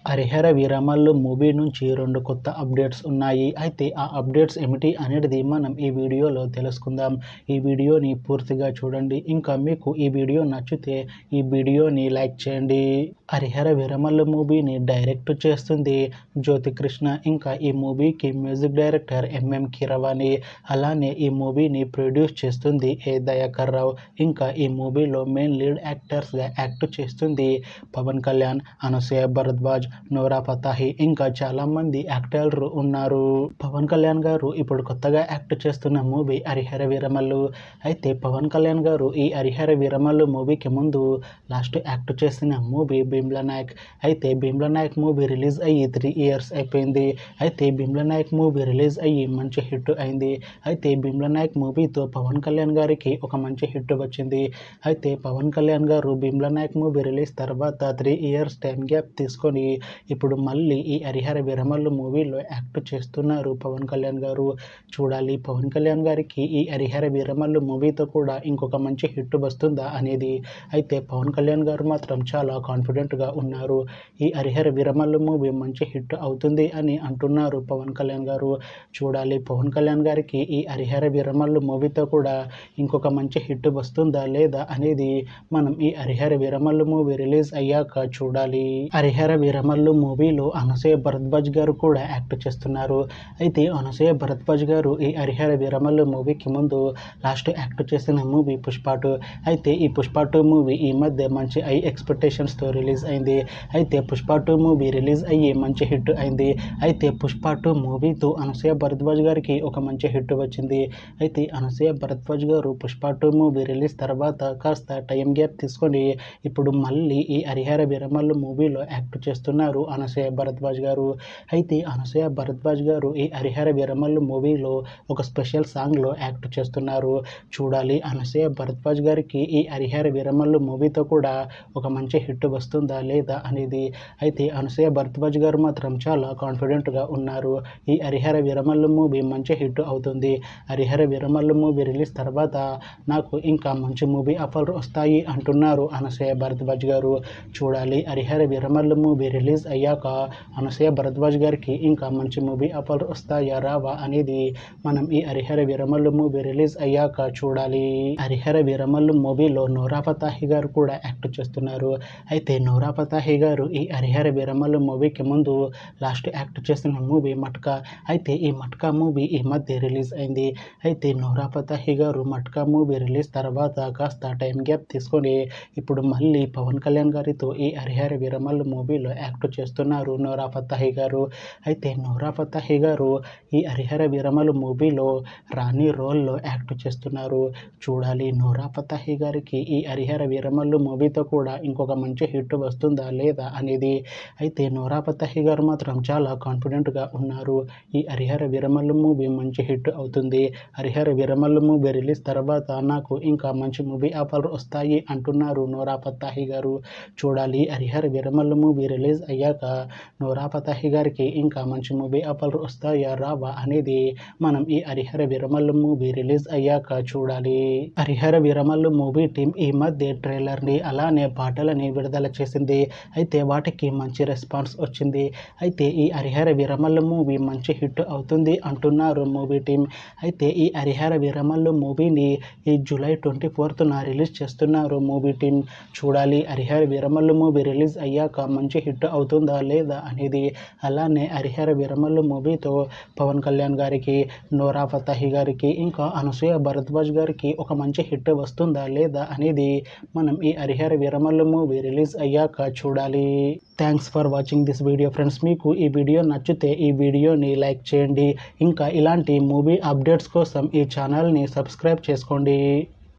Harihara Veeramallu movie నుంచి 2 కొత్త updates ఉన్నాయి. అయితే ఆ అప్డేట్స్ ఏమిటి అనేది మనం ఈ వీడియోలో తెలుసుకుందాం. ఈ వీడియోని పూర్తిగా చూడండి. ఇంకా మీకు ఈ వీడియో నచ్చితే ఈ వీడియోని లైక్ చేయండి. హరిహర వీరమల్లు మూవీని డైరెక్ట్ చేస్తుంది జ్యోతికృష్ణ. ఇంకా ఈ మూవీకి మ్యూజిక్ డైరెక్టర్ ఎంఎం కీరవాణి. అలానే ఈ మూవీని ప్రొడ్యూస్ చేస్తుంది ఏ దయాకర్ రావు. ఇంకా ఈ మూవీలో మెయిన్ లీడ్ యాక్టర్స్గా యాక్ట్ చేస్తుంది పవన్ కళ్యాణ్, అనసూయ భరద్వాజ్, నోరా ఫతాహి, ఇంకా చాలా మంది యాక్టర్లు ఉన్నారు. పవన్ కళ్యాణ్ గారు ఇప్పుడు కొత్తగా యాక్ట్ చేస్తున్న మూవీ హరిహర వీరమల్లు. అయితే పవన్ కళ్యాణ్ గారు ఈ హరిహర వీరమల్లు మూవీకి ముందు లాస్ట్ యాక్ట్ చేసిన మూవీ భీమ్లా నాయక్. అయితే భీమ్లా నాయక్ మూవీ రిలీజ్ అయ్యి 3 years అయిపోయింది. అయితే భీమ్లా నాయక్ మూవీ రిలీజ్ అయ్యి మంచి హిట్ అయింది. అయితే భీమ్లా నాయక్ మూవీతో పవన్ కళ్యాణ్ గారికి ఒక మంచి హిట్ వచ్చింది. అయితే పవన్ కళ్యాణ్ గారు భీమ్లా నాయక్ మూవీ రిలీజ్ తర్వాత 3 years టైం గ్యాప్ తీసుకొని ఇప్పుడు మళ్ళీ ఈ హరిహర వీరమల్లు మూవీలో యాక్ట్ చేస్తున్నారు పవన్ కళ్యాణ్ గారు. చూడాలి పవన్ కళ్యాణ్ గారికి ఈ హరిహర వీరమల్లు మూవీతో కూడా ఇంకొక మంచి హిట్ వస్తుందా అనేది. అయితే పవన్ కళ్యాణ్ గారు మాత్రం చాలా కాన్ఫిడెంట్గా ఉన్నారు. ఈ హరిహర వీరమల్లు మూవీ మంచి హిట్ అవుతుంది అని అంటున్నారు పవన్ కళ్యాణ్ గారు. చూడాలి పవన్ కళ్యాణ్ గారికి ఈ హరిహర వీరమల్లు మూవీతో కూడా ఇంకొక మంచి హిట్ వస్తుందా లేదా అనేది మనం ఈ హరిహర వీరమల్లు మూవీ రిలీజ్ అయ్యాక చూడాలి. హరిహర వీరమల్లు మూవీలో అనసూయ భరద్వాజ్ గారు కూడా యాక్ట్ చేస్తున్నారు. అయితే అనసూయ భరద్వాజ్ గారు ఈ హరిహర వీరమల్లు మూవీకి ముందు లాస్ట్ యాక్ట్ చేసిన మూవీ పుష్ప 2. అయితే ఈ పుష్ప 2 మూవీ ఈ మధ్య మంచి హై ఎక్స్పెక్టేషన్స్తో రిలీజ్ అయింది. అయితే పుష్ప 2 మూవీ రిలీజ్ అయ్యి మంచి హిట్ అయింది. అయితే పుష్ప 2 మూవీతో అనసూయ భరద్వాజ్ గారికి ఒక మంచి హిట్ వచ్చింది. అయితే అనసూయ భరద్వాజ్ గారు పుష్ప 2 మూవీ రిలీజ్ తర్వాత కాస్త టైం గ్యాప్ తీసుకొని ఇప్పుడు మళ్ళీ ఈ హరిహర వీరమల్లు మూవీలో యాక్ట్ చేస్తున్నారు అనసూయ భరద్వాజ్ గారు. అయితే అనసూయ భరద్వాజ్ గారు ఈ హరిహర వీరమల్లు మూవీలో ఒక స్పెషల్ సాంగ్లో యాక్ట్ చేస్తున్నారు. చూడాలి అనసూయ భరద్వాజ్ గారికి ఈ హరిహర వీరమల్లు మూవీతో కూడా ఒక మంచి హిట్ వస్తుందా లేదా అనేది. అయితే అనసూయ భరద్వాజ్ గారు మాత్రం చాలా కాన్ఫిడెంట్గా ఉన్నారు. ఈ హరిహర వీరమల్లు మూవీ మంచి హిట్ అవుతుంది. హరిహర వీరమల్లు మూవీ రిలీజ్ తర్వాత నాకు ఇంకా మంచి మూవీ ఆఫర్లు వస్తాయి అంటున్నారు అనసూయ భరద్వాజ్ గారు. చూడాలి హరిహర వీరమల్లు మూవీ రిలీజ్ అయ్యాక అనసూయ భరద్వాజ్ గారికి ఇంకా మంచి మూవీ ఆఫర్లు వస్తాయా రావా అనేది మనం ఈ హరిహర వీరమల్లు మూవీ రిలీజ్ అయ్యాక చూడాలి. హరిహర వీరమల్లు మూవీలో నోరా ఫతాహి గారు కూడా యాక్ట్ చేస్తున్నారు. అయితే నోరా ఫతాహి గారు ఈ హరిహర వీరమల్లు మూవీకి ముందు లాస్ట్ యాక్ట్ చేసిన మూవీ మట్కా. అయితే ఈ మట్కా మూవీ ఈ మధ్య రిలీజ్ అయింది. అయితే నోరా ఫతాహి గారు మట్కా మూవీ రిలీజ్ తర్వాత కాస్త టైం గ్యాప్ తీసుకొని ఇప్పుడు మళ్ళీ పవన్ కళ్యాణ్ గారితో ఈ హరిహర వీరమల్లు మూవీలో యాక్ట్ చేస్తున్నారు నోరా ఫతాహి గారు. అయితే నోరా ఫతాహి గారు ఈ హరిహర వీరమల్లు మూవీలో రాణి రోల్లో యాక్ట్ చేస్తున్నారు. చూడాలి నోరా ఫతాహి గారికి ఈ హరిహర వీరమల్లు మూవీతో కూడా ఇంకొక మంచి హిట్ వస్తుందా లేదా అనేది. అయితే నోరా ఫతాహి గారు మాత్రం చాలా కాన్ఫిడెంట్గా ఉన్నారు. ఈ హరిహర వీరమల్లు మూవీ మంచి హిట్ అవుతుంది. హరిహర వీరమల్లు మూవీ రిలీజ్ తర్వాత నాకు ఇంకా మంచి మూవీ ఆఫర్లు వస్తాయి అంటున్నారు నోరా ఫతాహి గారు. చూడాలి హరిహర వీరమల్లు మూవీ రిలీజ్ అయ్యాక నోరా ఫతాహి గారికి ఇంకా మంచి మూవీ ఆఫర్లు వస్తాయా రావా అనేది మనం ఈ హరిహర వీరమల్లు మూవీ రిలీజ్ అయ్యాక చూడాలి. హరిహర వీరమల్లు మూవీ టీం ఈ మధ్య ట్రైలర్ని అలానే పాటలని విడుదల చేసింది. అయితే వాటికి మంచి రెస్పాన్స్ వచ్చింది. అయితే ఈ హరిహర వీరమల్లు మూవీ మంచి హిట్ అవుతుంది అంటున్నారు మూవీ టీం. అయితే ఈ హరిహర వీరమల్లు మూవీని ఈ July 24న రిలీజ్ చేస్తున్నారు మూవీ టీం. చూడాలి హరిహర వీరమల్లు మూవీ రిలీజ్ అయ్యాక మంచి హిట్ అవుతుందా లేదా అనేది. అలానే హరిహర వీరమల్లు మూవీతో పవన్ కళ్యాణ్ గారికి, నోరా ఫతాహి గారికి, ఇంకా అనసూయ భరద్వాజ్ గారికి ఒక మంచి హిట్ వస్తుందా లేదా అనేది మనం ఈ హరిహర వీరమల్లు మూవీ రిలీజ్ అయ్యాక చూడాలి. Thanks for watching this video friends. మీకు ఈ వీడియో నచ్చితే ఈ వీడియోని లైక్ చేయండి. ఇంకా ఇలాంటి మూవీ అప్డేట్స్ కోసం ఈ ఛానల్ని సబ్స్క్రైబ్ చేసుకోండి.